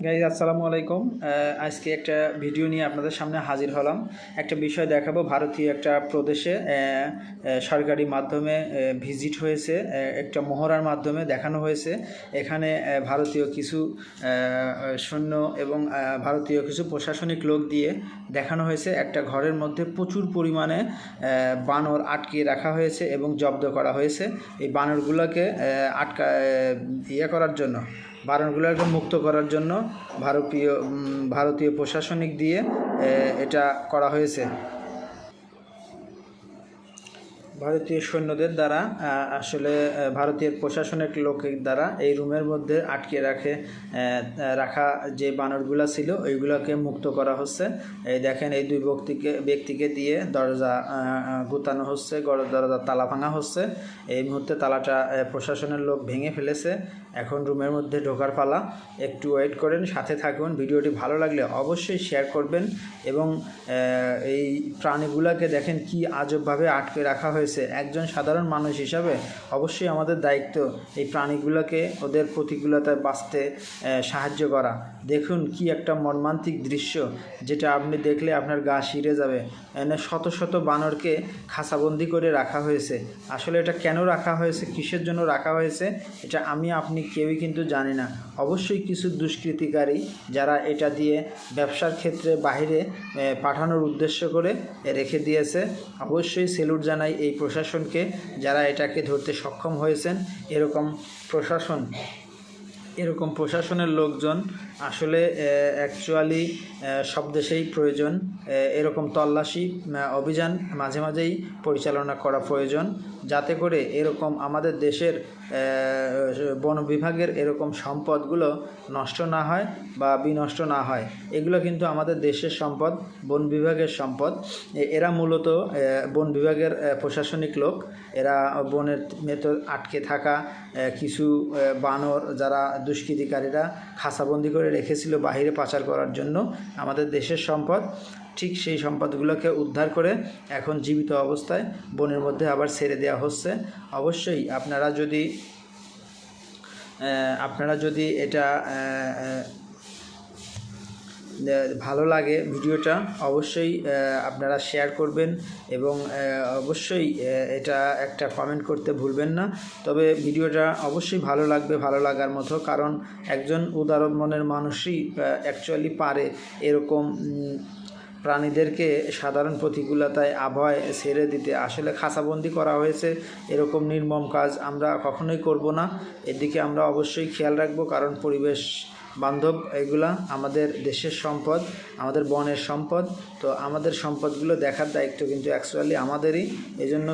Guys আসসালামু আলাইকুম। আজকে একটা ভিডিও নিয়ে আপনাদের সামনে হাজির হলাম। একটা বিষয় দেখাবো। ভারতীয় একটা প্রদেশে সরকারি মাধ্যমে ভিজিট হয়েছে, একটা মহড়ার মাধ্যমে দেখানো হয়েছে। এখানে ভারতীয় কিছু সৈন্য এবং ভারতীয় কিছু প্রশাসনিক লোক দিয়ে দেখানো হয়েছে একটা ঘরের মধ্যে প্রচুর পরিমাণে বানর আটকিয়ে রাখা হয়েছে এবং জব্দ করা হয়েছে। এই বানরগুলোকে করার জন্য, বানরগুলোকে মুক্ত করার জন্য ভারতীয় প্রশাসনিক দিয়ে এটা করা হয়েছে। ভারতীয় সৈন্যদের দ্বারা আসলে ভারতীয় প্রশাসনিক লোকের দ্বারা এই রুমের মধ্যে আটকে রাখা যে বানরগুলো ছিল ওইগুলোকে মুক্ত করা হচ্ছে। এই দেখেন, এই দুই ব্যক্তিকে দিয়ে দরজা গুতানো হচ্ছে, দরজার তালা ভাঙা হচ্ছে। এই মুহূর্তে তালাটা প্রশাসনের লোক ভেঙে ফেলেছে। এখন রুমের মধ্যে ঢোকার পালা। একটু ওয়েট করেন, সাথে থাকুন। ভিডিওটি ভালো লাগলে অবশ্যই শেয়ার করবেন। এবং এই প্রাণীগুলোকে দেখেন কি আজবভাবে আটকে রাখা হয়েছে। একজন সাধারণ মানুষ হিসাবে অবশ্যই আমাদের দায়িত্ব এই প্রাণীগুলোকে ওদের প্রতিকূলতায় বাঁচতে সাহায্য করা। দেখুন কি একটা মর্মান্তিক দৃশ্য, যেটা আপনি দেখলে আপনার গা শিরে যাবে। এনে শত শত বানরকে খাঁচাবন্দি করে রাখা হয়েছে। আসলে এটা কেন রাখা হয়েছে, কিসের জন্য রাখা হয়েছে, এটা আপনি কেউই কিন্তু জানি না। অবশ্যই কিছু দুষ্কৃতিকারী যারা এটা দিয়ে ব্যবসার ক্ষেত্রে বাইরে পাঠানোর উদ্দেশ্য করে রেখে দিয়েছে। অবশ্যই স্যালুট জানাই এই প্রশাসনকে, যারা এটাকে ধরতে সক্ষম হয়েছেন। এরকম প্রশাসনের লোকজন আসলে অ্যাকচুয়ালি সব দেশেই প্রয়োজন। এরকম তল্লাশি অভিযান মাঝে মাঝেই পরিচালনা করা প্রয়োজন, যাতে করে এরকম আমাদের দেশের বন বিভাগের এরকম সম্পদগুলো নষ্ট না হয় বা বিনষ্ট না হয়। এগুলো কিন্তু আমাদের দেশের সম্পদ, বন বিভাগের সম্পদ। এরা মূলত বন বিভাগের প্রশাসনিক লোক। এরা বনের ভেতর আটকে থাকা কিছু বানর, যারা দুষ্কৃতিকারীরা খাঁচাবন্দি করে রেখেছিল বাহিরে পাচার করার জন্য আমাদের দেশের সম্পদ, ঠিক সেই সম্পদগুলোকে উদ্ধার করে এখন জীবিত অবস্থায় বনের মধ্যে আবার ছেড়ে দেওয়া হচ্ছে। অবশ্যই আপনারা যদি এটা ভালো লাগে ভিডিওটা, অবশ্যই আপনারা শেয়ার করবেন এবং অবশ্যই এটা একটা কমেন্ট করতে ভুলবেন না। তবে ভিডিওটা অবশ্যই ভালো লাগবে, ভালো লাগার মতো, কারণ একজন উদার মনের মানুষই অ্যাকচুয়ালি পারে এরকম প্রাণীদেরকে সাধারণ প্রতিকূলতায় আবহাওয়ায় ছেড়ে দিতে। আসলে খাঁচাবন্দি করা হয়েছে, এরকম নির্মম কাজ আমরা কখনোই করব না। এদিকে আমরা অবশ্যই খেয়াল রাখবো, কারণ পরিবেশ বান্ধব এগুলা আমাদের দেশের সম্পদ, আমাদের বনের সম্পদ। তো আমাদের সম্পদগুলো দেখার দায়িত্ব কিন্তু অ্যাকচুয়ালি আমাদেরই। এই জন্য